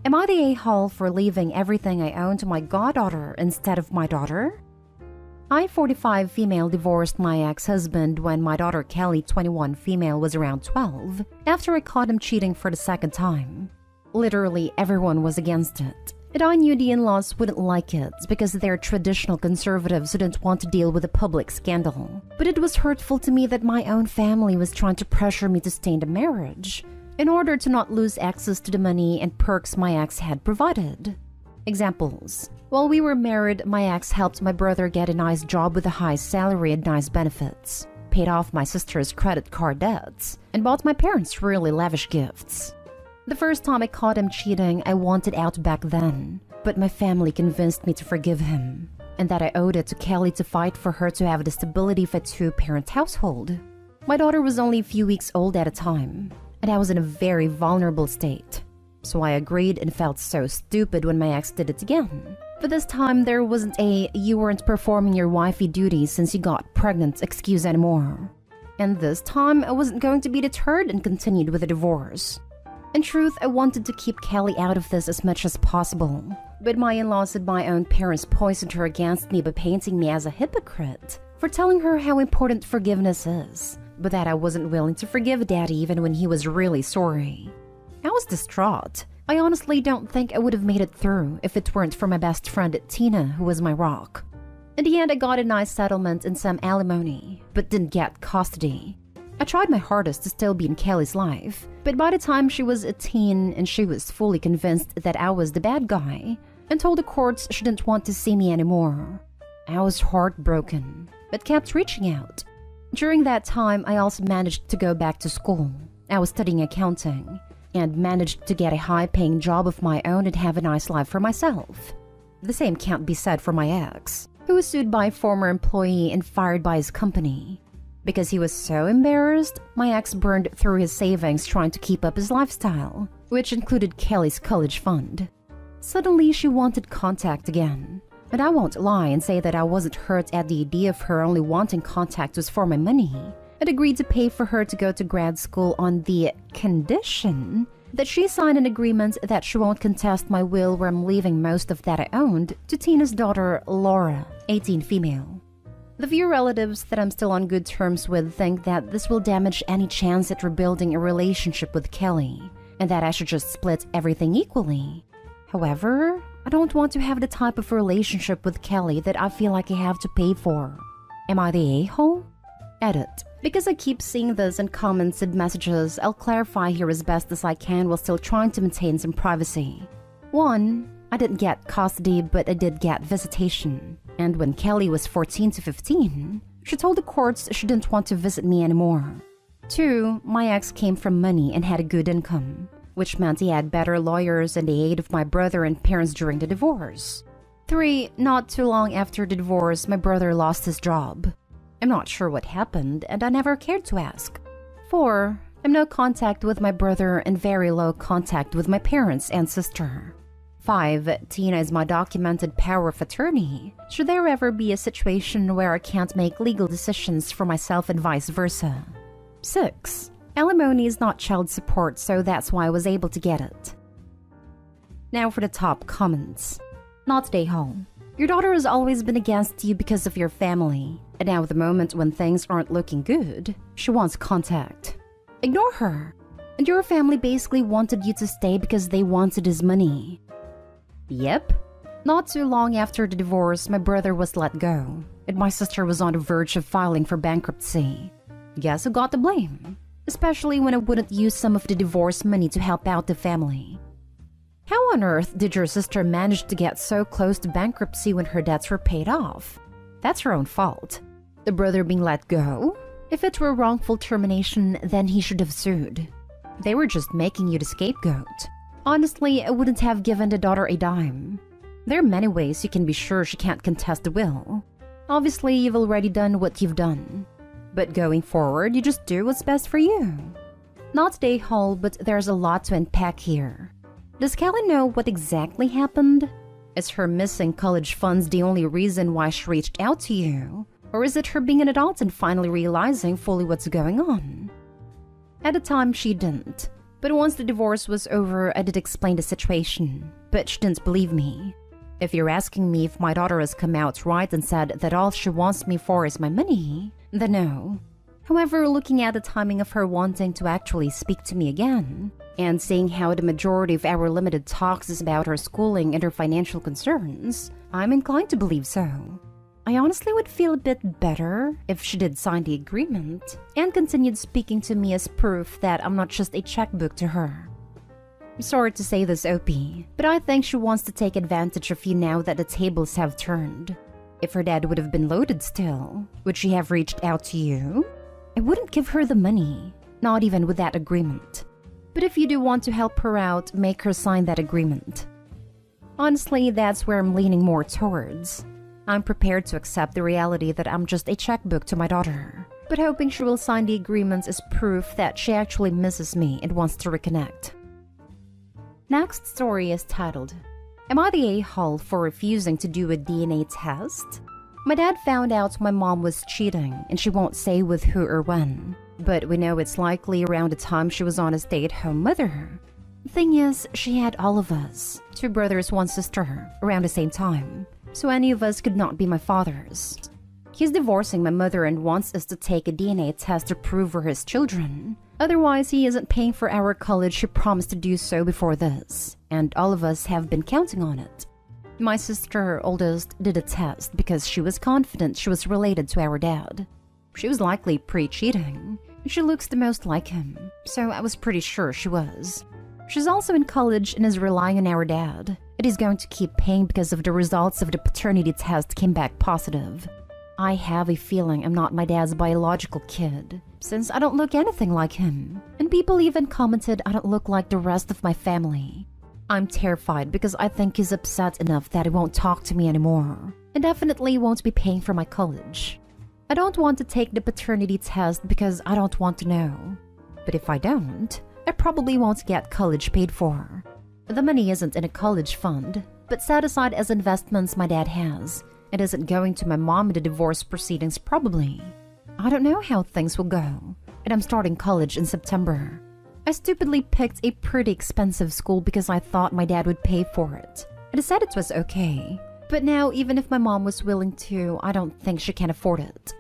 Am I the a-hole for leaving everything I own to my goddaughter instead of my daughter? I, 45 female, divorced my ex-husband when my daughter Kelly, 21 female, was around 12, after I caught him cheating for the second time. Literally everyone was against it. And I knew the in-laws wouldn't like it because they're traditional conservatives who didn't want to deal with a public scandal. But it was hurtful to me that my own family was trying to pressure me to stay in the marriage in order to not lose access to the money and perks my ex had provided. Examples. While we were married, my ex helped my brother get a nice job with a high salary and nice benefits, paid off my sister's credit card debts, and bought my parents really lavish gifts. The first time I caught him cheating, I wanted out back then, but my family convinced me to forgive him, and that I owed it to Kelly to fight for her to have the stability of a two-parent household. My daughter was only a few weeks old at a time, and I was in a very vulnerable state. So I agreed and felt so stupid when my ex did it again. But this time there wasn't a "you weren't performing your wifey duties since you got pregnant" excuse anymore. And this time I wasn't going to be deterred and continued with the divorce. In truth, I wanted to keep Kelly out of this as much as possible. But my in-laws and my own parents poisoned her against me by painting me as a hypocrite for telling her how important forgiveness is, but that I wasn't willing to forgive Daddy even when he was really sorry. I was distraught. I honestly don't think I would have made it through if it weren't for my best friend Tina, who was my rock. In the end, I got a nice settlement and some alimony, but didn't get custody. I tried my hardest to still be in Kelly's life, but by the time she was a teen and she was fully convinced that I was the bad guy and told the courts she didn't want to see me anymore. I was heartbroken, but kept reaching out. During that time, I also managed to go back to school. I was studying accounting and managed to get a high-paying job of my own and have a nice life for myself. The same can't be said for my ex, who was sued by a former employee and fired by his company. Because he was so embarrassed, my ex burned through his savings trying to keep up his lifestyle, which included Kelly's college fund. Suddenly, she wanted contact again. And I won't lie and say that I wasn't hurt at the idea of her only wanting contact was for my money, and agreed to pay for her to go to grad school on the condition that she signed an agreement that she won't contest my will where I'm leaving most of that I owned to Tina's daughter, Laura, 18 female. The few relatives that I'm still on good terms with think that this will damage any chance at rebuilding a relationship with Kelly, and that I should just split everything equally. However, I don't want to have the type of relationship with Kelly that I feel like I have to pay for. Am I the a-hole? Edit. Because I keep seeing this in comments and messages, I'll clarify here as best as I can while still trying to maintain some privacy. 1. I didn't get custody, but I did get visitation. And when Kelly was 14 to 15, she told the courts she didn't want to visit me anymore. 2. My ex came from money and had a good income, which meant he had better lawyers and the aid of my brother and parents during the divorce. 3. Not too long after the divorce, my brother lost his job. I'm not sure what happened, and I never cared to ask. 4. I'm no contact with my brother and very low contact with my parents and sister. 5. Tina is my documented power of attorney. Should there ever be a situation where I can't make legal decisions for myself and vice versa. 6. Alimony is not child support, so that's why I was able to get it. Now for the top comments. Not stay home. Your daughter has always been against you because of your family, and now at the moment when things aren't looking good, she wants contact. Ignore her. And your family basically wanted you to stay because they wanted his money. Yep. Not too long after the divorce, my brother was let go, and my sister was on the verge of filing for bankruptcy. Guess who got the blame? Especially when I wouldn't use some of the divorce money to help out the family. How on earth did your sister manage to get so close to bankruptcy when her debts were paid off? That's her own fault. The brother being let go? If it were wrongful termination, then he should have sued. They were just making you the scapegoat. Honestly, I wouldn't have given the daughter a dime. There are many ways you can be sure she can't contest the will. Obviously, you've already done what you've done. But going forward, you just do what's best for you. Not day haul, but there's a lot to unpack here. Does Kelly know what exactly happened? Is her missing college funds the only reason why she reached out to you? Or is it her being an adult and finally realizing fully what's going on? At the time, she didn't. But once the divorce was over, I did explain the situation, but she didn't believe me. If you're asking me if my daughter has come out right and said that all she wants me for is my money, then no. However, looking at the timing of her wanting to actually speak to me again, and seeing how the majority of our limited talks is about her schooling and her financial concerns, I'm inclined to believe so. I honestly would feel a bit better if she did sign the agreement and continued speaking to me as proof that I'm not just a checkbook to her. I'm sorry to say this, OP, but I think she wants to take advantage of you now that the tables have turned. If her dad would have been loaded still, would she have reached out to you? I wouldn't give her the money, not even with that agreement. But if you do want to help her out, make her sign that agreement. Honestly, that's where I'm leaning more towards. I'm prepared to accept the reality that I'm just a checkbook to my daughter, but hoping she will sign the agreements as proof that she actually misses me and wants to reconnect. Next story is titled, Am I the a-hole for refusing to do a DNA test? My dad found out my mom was cheating and she won't say with who or when, but we know it's likely around the time she was on a stay-at-home mother. The thing is, she had all of us, 2 brothers, 1 sister, around the same time, so any of us could not be my father's. He's divorcing my mother and wants us to take a DNA test to prove we're his children. Otherwise, he isn't paying for our college. He promised to do so before this, and all of us have been counting on it. My sister, oldest, did a test because she was confident she was related to our dad. She was likely pre-cheating. She looks the most like him, so I was pretty sure she was. She's also in college and is relying on our dad. It is going to keep paying because of the results of the paternity test came back positive. I have a feeling I'm not my dad's biological kid, since I don't look anything like him, and people even commented I don't look like the rest of my family. I'm terrified because I think he's upset enough that he won't talk to me anymore, and definitely won't be paying for my college. I don't want to take the paternity test because I don't want to know. But if I don't, I probably won't get college paid for. The money isn't in a college fund, but set aside as investments my dad has. It isn't going to my mom in the divorce proceedings probably. I don't know how things will go, and I'm starting college in September. I stupidly picked a pretty expensive school because I thought my dad would pay for it. I decided it was okay, but now even if my mom was willing to, I don't think she can afford it.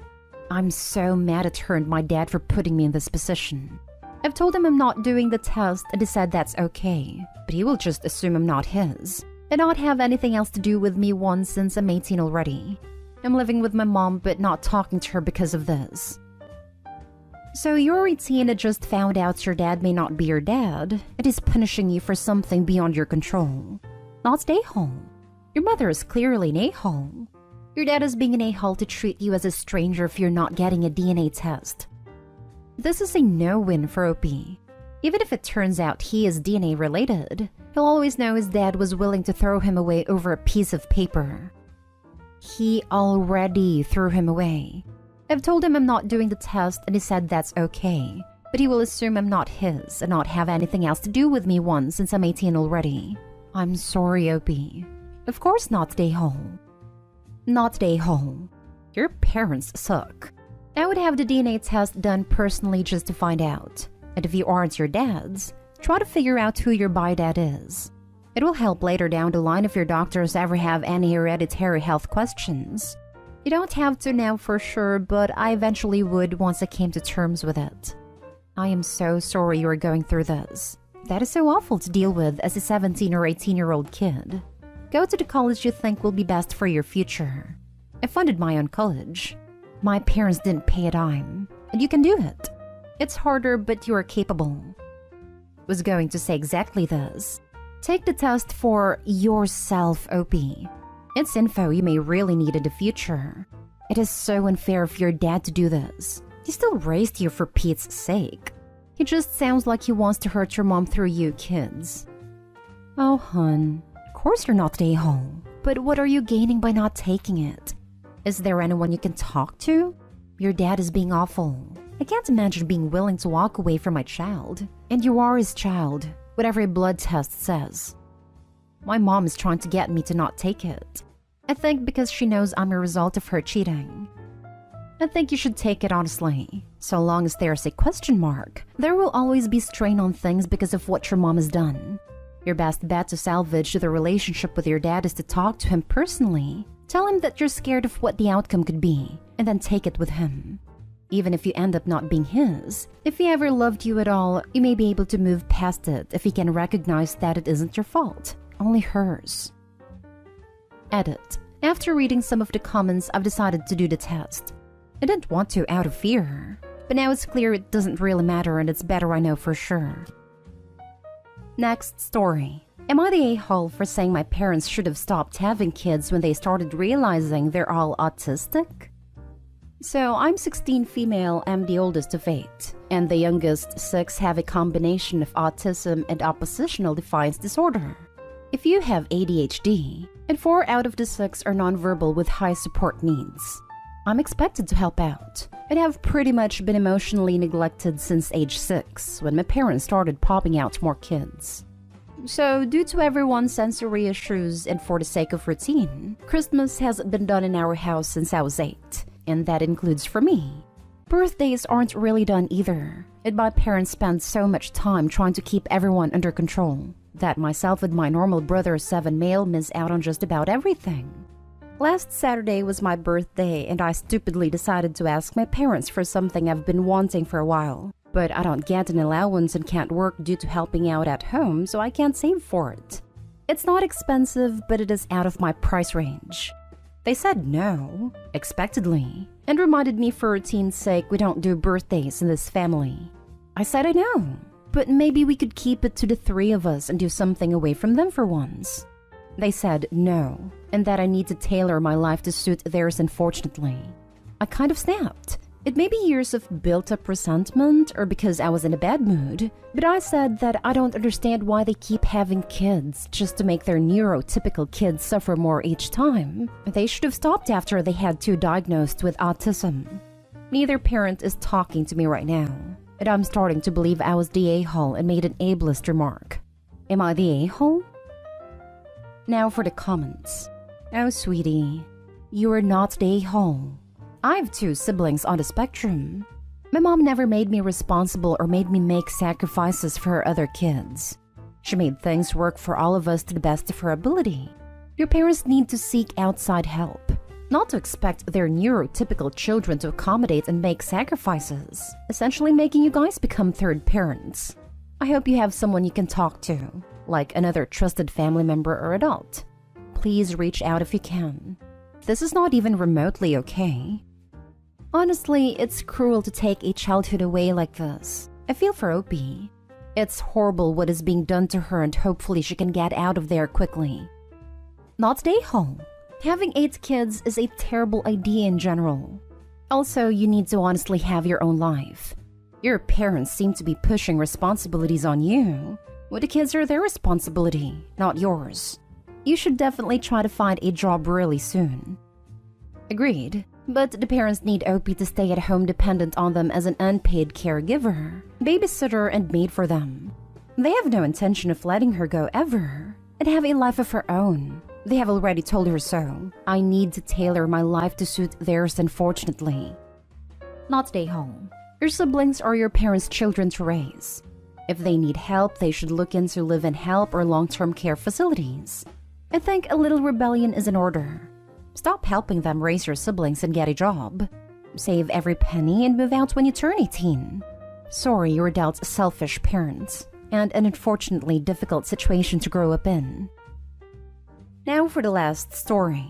I'm so mad at her and my dad for putting me in this position. I've told him I'm not doing the test and he said that's okay, but he will just assume I'm not his and not have anything else to do with me since I'm 18 already. I'm living with my mom but not talking to her because of this. So you're 18 and just found out your dad may not be your dad and is punishing you for something beyond your control. Not an a-hole. Your mother is clearly an a-hole. Your dad is being an a-hole to treat you as a stranger if you're not getting a DNA test. This is a no-win for OP. Even if it turns out he is DNA related, he'll always know his dad was willing to throw him away over a piece of paper. He already threw him away. I've told him I'm not doing the test and he said that's okay, but he will assume I'm not his and not have anything else to do with me since I'm 18 already. I'm sorry, OP. Of course not, a-hole. Not a-hole. Your parents suck. I would have the DNA test done personally just to find out. And if you aren't your dad's, try to figure out who your bi-dad is. It will help later down the line if your doctors ever have any hereditary health questions. You don't have to now for sure, but I eventually would once I came to terms with it. I am so sorry you are going through this. That is so awful to deal with as a 17 or 18-year-old kid. Go to the college you think will be best for your future. I funded my own college. My parents didn't pay a dime, and you can do it. It's harder, but you are capable. Was going to say exactly this. Take the test for yourself, OP. It's info you may really need in the future. It is so unfair for your dad to do this. He still raised you for Pete's sake. He just sounds like he wants to hurt your mom through you kids. Oh, hun. Of course you're not the a-hole. But what are you gaining by not taking it? Is there anyone you can talk to? Your dad is being awful. I can't imagine being willing to walk away from my child. And you are his child, whatever a blood test says. My mom is trying to get me to not take it. I think because she knows I'm a result of her cheating. I think you should take it honestly. So long as there's a question mark, there will always be strain on things because of what your mom has done. Your best bet to salvage the relationship with your dad is to talk to him personally. Tell him that you're scared of what the outcome could be, and then take it with him. Even if you end up not being his, if he ever loved you at all, you may be able to move past it if he can recognize that it isn't your fault, only hers. Edit. After reading some of the comments, I've decided to do the test. I didn't want to out of fear, but now it's clear it doesn't really matter and it's better I know for sure. Next story. Am I the a-hole for saying my parents should have stopped having kids when they started realizing they're all autistic? So I'm 16 female, I'm the oldest of 8, and the youngest 6 have a combination of autism and oppositional defiance disorder. If you have ADHD, and 4 out of the 6 are nonverbal with high support needs, I'm expected to help out, and have pretty much been emotionally neglected since age 6, when my parents started popping out more kids. So, due to everyone's sensory issues and for the sake of routine, Christmas hasn't been done in our house since I was 8, and that includes for me. Birthdays aren't really done either, and my parents spend so much time trying to keep everyone under control that myself and my normal brother 7 male miss out on just about everything. Last Saturday was my birthday, and I stupidly decided to ask my parents for something I've been wanting for a while. But I don't get an allowance and can't work due to helping out at home, so I can't save for it. It's not expensive, but it is out of my price range. They said no, expectedly, and reminded me for routine's sake we don't do birthdays in this family. I said I know, but maybe we could keep it to the 3 of us and do something away from them for once. They said no, and that I need to tailor my life to suit theirs, unfortunately. I kind of snapped. It may be years of built-up resentment or because I was in a bad mood, but I said that I don't understand why they keep having kids just to make their neurotypical kids suffer more each time. They should have stopped after they had 2 diagnosed with autism. Neither parent is talking to me right now, and I'm starting to believe I was the a-hole and made an ableist remark. Am I the a-hole? Now for the comments. Oh, sweetie, you are not the a-hole. I have 2 siblings on the spectrum. My mom never made me responsible or made me make sacrifices for her other kids. She made things work for all of us to the best of her ability. Your parents need to seek outside help, not to expect their neurotypical children to accommodate and make sacrifices, essentially making you guys become third parents. I hope you have someone you can talk to, like another trusted family member or adult. Please reach out if you can. This is not even remotely okay. Honestly, it's cruel to take a childhood away like this. I feel for Opie. It's horrible what is being done to her, and hopefully she can get out of there quickly. Not stay home. Having 8 kids is a terrible idea in general. Also, you need to honestly have your own life. Your parents seem to be pushing responsibilities on you. Well, the kids are their responsibility, not yours. You should definitely try to find a job really soon. Agreed. But the parents need Opie to stay at home dependent on them as an unpaid caregiver, babysitter, and maid for them. They have no intention of letting her go ever, and have a life of her own. They have already told her so. I need to tailor my life to suit theirs, unfortunately. Not stay home. Your siblings are your parents' children to raise. If they need help, they should look into live-in help or long-term care facilities. I think a little rebellion is in order. Stop helping them raise your siblings and get a job. Save every penny and move out when you turn 18. Sorry you were dealt selfish parents, and an unfortunately difficult situation to grow up in. Now for the last story.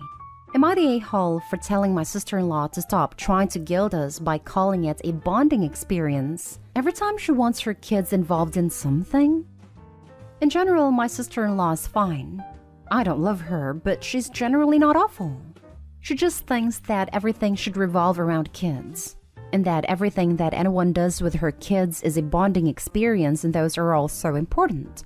Am I the a-hole for telling my sister-in-law to stop trying to guilt us by calling it a bonding experience every time she wants her kids involved in something? In general, my sister-in-law is fine. I don't love her, but she's generally not awful. She just thinks that everything should revolve around kids, and that everything that anyone does with her kids is a bonding experience, and those are all so important.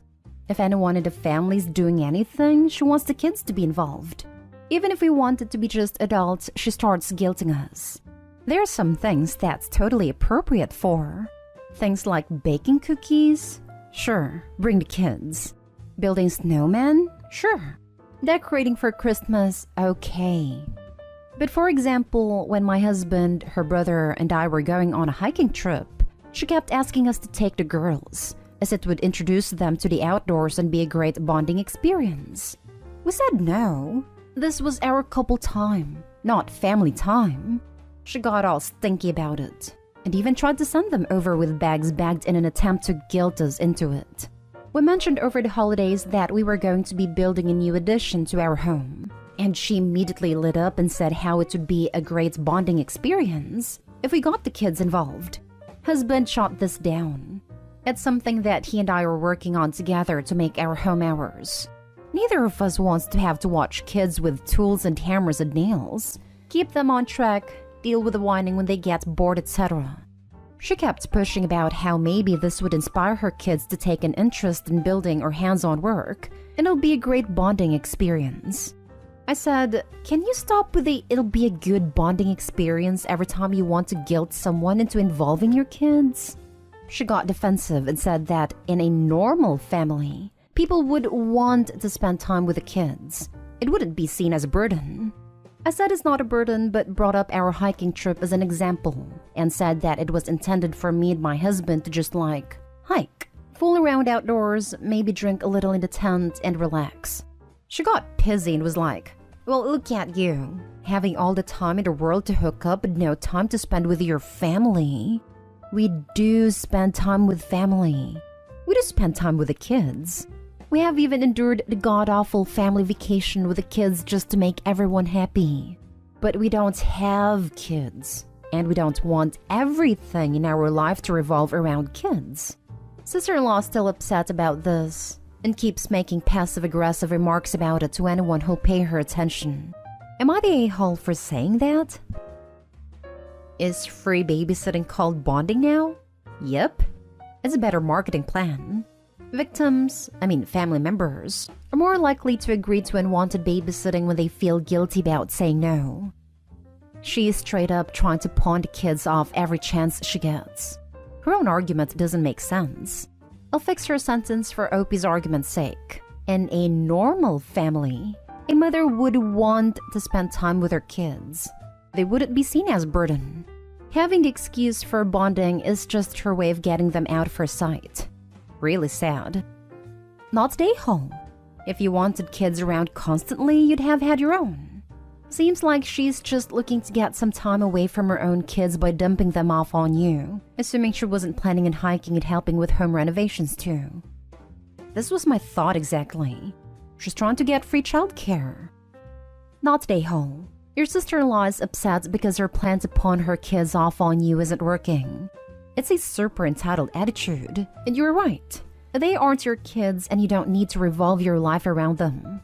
If anyone in the family is doing anything, she wants the kids to be involved. Even if we want it to be just adults, she starts guilting us. There are some things that's totally appropriate for. Things like baking cookies? Sure, bring the kids. Building snowmen? Sure. Decorating for Christmas? Okay. But for example, when my husband, her brother, and I were going on a hiking trip, she kept asking us to take the girls, as it would introduce them to the outdoors and be a great bonding experience. We said no. This was our couple time, not family time. She got all stinky about it, and even tried to send them over with bags bagged in an attempt to guilt us into it. We mentioned over the holidays that we were going to be building a new addition to our home, and she immediately lit up and said how it would be a great bonding experience if we got the kids involved. Husband shot this down. It's something that he and I are working on together to make our home ours. Neither of us wants to have to watch kids with tools and hammers and nails, keep them on track, deal with the whining when they get bored, etc. She kept pushing about how maybe this would inspire her kids to take an interest in building or hands-on work, and it'll be a great bonding experience. I said, can you stop with the "it'll be a good bonding experience" every time you want to guilt someone into involving your kids? She got defensive and said that in a normal family, people would want to spend time with the kids. It wouldn't be seen as a burden. I said it's not a burden, but brought up our hiking trip as an example, and said that it was intended for me and my husband to just hike, fool around outdoors, maybe drink a little in the tent and relax. She got pissy and was like, well, look at you, having all the time in the world to hook up and no time to spend with your family. We do spend time with family. We do spend time with the kids. We have even endured the god-awful family vacation with the kids just to make everyone happy. But we don't have kids, and we don't want everything in our life to revolve around kids. Sister-in-law is still upset about this, and keeps making passive-aggressive remarks about it to anyone who'll pay her attention. Am I the a-hole for saying that? Is free babysitting called bonding now? Yep. It's a better marketing plan. Family members, are more likely to agree to unwanted babysitting when they feel guilty about saying no. She is straight up trying to pawn the kids off every chance she gets. Her own argument doesn't make sense. I'll fix her sentence for Opie's argument's sake. In a normal family, a mother would want to spend time with her kids. They wouldn't be seen as a burden. Having the excuse for bonding is just her way of getting them out of her sight. Really sad. Not stay home. If you wanted kids around constantly, you'd have had your own. Seems like she's just looking to get some time away from her own kids by dumping them off on you, assuming she wasn't planning on hiking and helping with home renovations too. This was my thought exactly. She's trying to get free childcare. Not stay home. Your sister-in-law is upset because her plan to pawn her kids off on you isn't working. It's a super entitled attitude, and you're right. They aren't your kids and you don't need to revolve your life around them.